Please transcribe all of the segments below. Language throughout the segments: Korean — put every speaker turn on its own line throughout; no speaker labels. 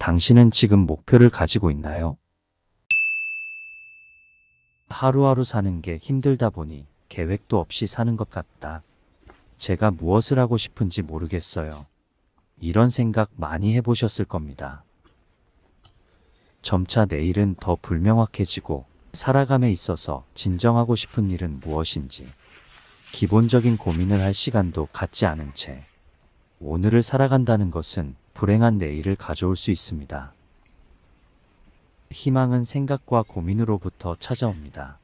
당신은 지금 목표를 가지고 있나요? 하루하루 사는 게 힘들다 보니 계획도 없이 사는 것 같다. 제가 무엇을 하고 싶은지 모르겠어요. 이런 생각 많이 해보셨을 겁니다. 점차 내일은 더 불명확해지고 살아감에 있어서 진정하고 싶은 일은 무엇인지 기본적인 고민을 할 시간도 갖지 않은 채 오늘을 살아간다는 것은 불행한 내일을 가져올 수 있습니다. 희망은 생각과 고민으로부터 찾아옵니다.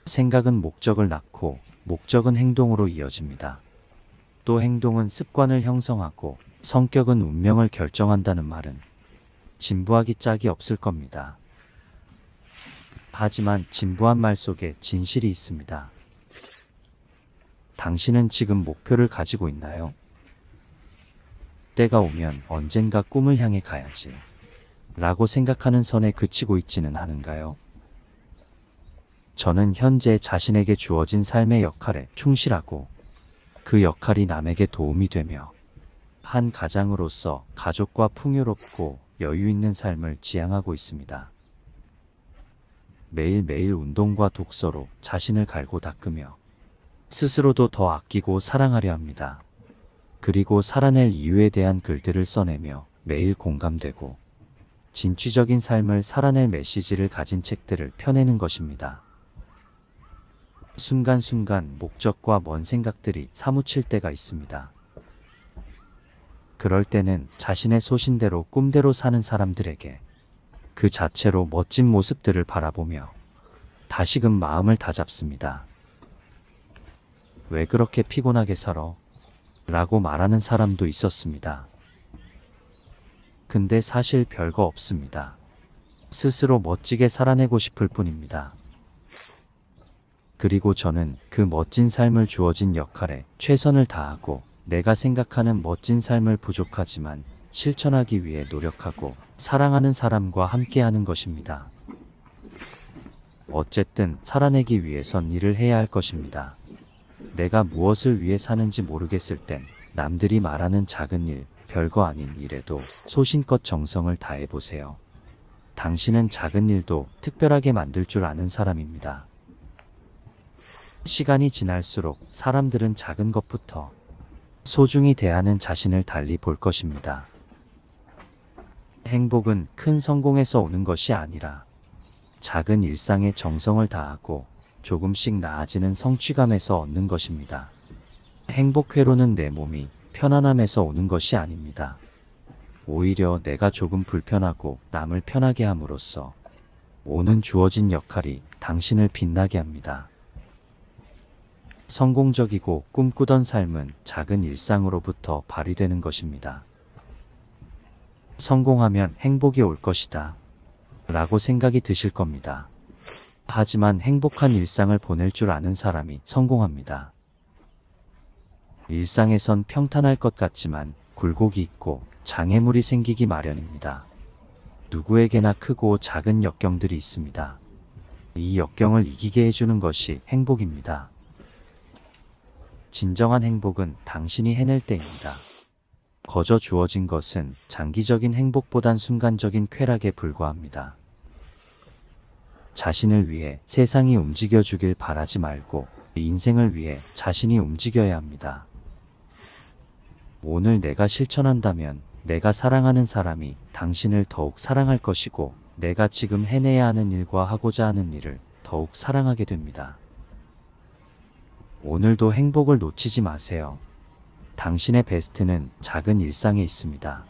생각은 목적을 낳고 목적은 행동으로 이어집니다. 또 행동은 습관을 형성하고 성격은 운명을 결정한다는 말은 진부하기 짝이 없을 겁니다. 하지만 진부한 말 속에 진실이 있습니다. 당신은 지금 목표를 가지고 있나요? 때가 오면 언젠가 꿈을 향해 가야지 라고 생각하는 선에 그치고 있지는 않은가요? 저는 현재 자신에게 주어진 삶의 역할에 충실하고 그 역할이 남에게 도움이 되며 한 가장으로서 가족과 풍요롭고 여유 있는 삶을 지향하고 있습니다. 매일매일 운동과 독서로 자신을 갈고 닦으며 스스로도 더 아끼고 사랑하려 합니다. 그리고 살아낼 이유에 대한 글들을 써내며 매일 공감되고 진취적인 삶을 살아낼 메시지를 가진 책들을 펴내는 것입니다. 순간순간 목적과 먼 생각들이 사무칠 때가 있습니다. 그럴 때는 자신의 소신대로 꿈대로 사는 사람들에게 그 자체로 멋진 모습들을 바라보며 다시금 마음을 다잡습니다. 왜 그렇게 피곤하게 살아? 라고 말하는 사람도 있었습니다. 근데 사실 별거 없습니다. 스스로 멋지게 살아내고 싶을 뿐입니다. 그리고 저는 그 멋진 삶을 주어진 역할에 최선을 다하고 내가 생각하는 멋진 삶을 부족하지만 실천하기 위해 노력하고 사랑하는 사람과 함께하는 것입니다. 어쨌든 살아내기 위해선 일을 해야 할 것입니다. 내가 무엇을 위해 사는지 모르겠을 땐 남들이 말하는 작은 일, 별거 아닌 일에도 소신껏 정성을 다해보세요. 당신은 작은 일도 특별하게 만들 줄 아는 사람입니다. 시간이 지날수록 사람들은 작은 것부터 소중히 대하는 자신을 달리 볼 것입니다. 행복은 큰 성공에서 오는 것이 아니라 작은 일상에 정성을 다하고 조금씩 나아지는 성취감에서 얻는 것입니다. 행복 회로는 내 몸이 편안함에서 오는 것이 아닙니다. 오히려 내가 조금 불편하고 남을 편하게 함으로써 오는 주어진 역할이 당신을 빛나게 합니다. 성공적이고 꿈꾸던 삶은 작은 일상으로부터 발휘되는 것입니다. 성공하면 행복이 올 것이다 라고 생각이 드실 겁니다. 하지만 행복한 일상을 보낼 줄 아는 사람이 성공합니다. 일상에선 평탄할 것 같지만 굴곡이 있고 장애물이 생기기 마련입니다. 누구에게나 크고 작은 역경들이 있습니다. 이 역경을 이기게 해주는 것이 행복입니다. 진정한 행복은 당신이 해낼 때입니다. 거저 주어진 것은 장기적인 행복보단 순간적인 쾌락에 불과합니다. 자신을 위해 세상이 움직여주길 바라지 말고 인생을 위해 자신이 움직여야 합니다. 오늘 내가 실천한다면 내가 사랑하는 사람이 당신을 더욱 사랑할 것이고 내가 지금 해내야 하는 일과 하고자 하는 일을 더욱 사랑하게 됩니다. 오늘도 행복을 놓치지 마세요. 당신의 베스트는 작은 일상에 있습니다.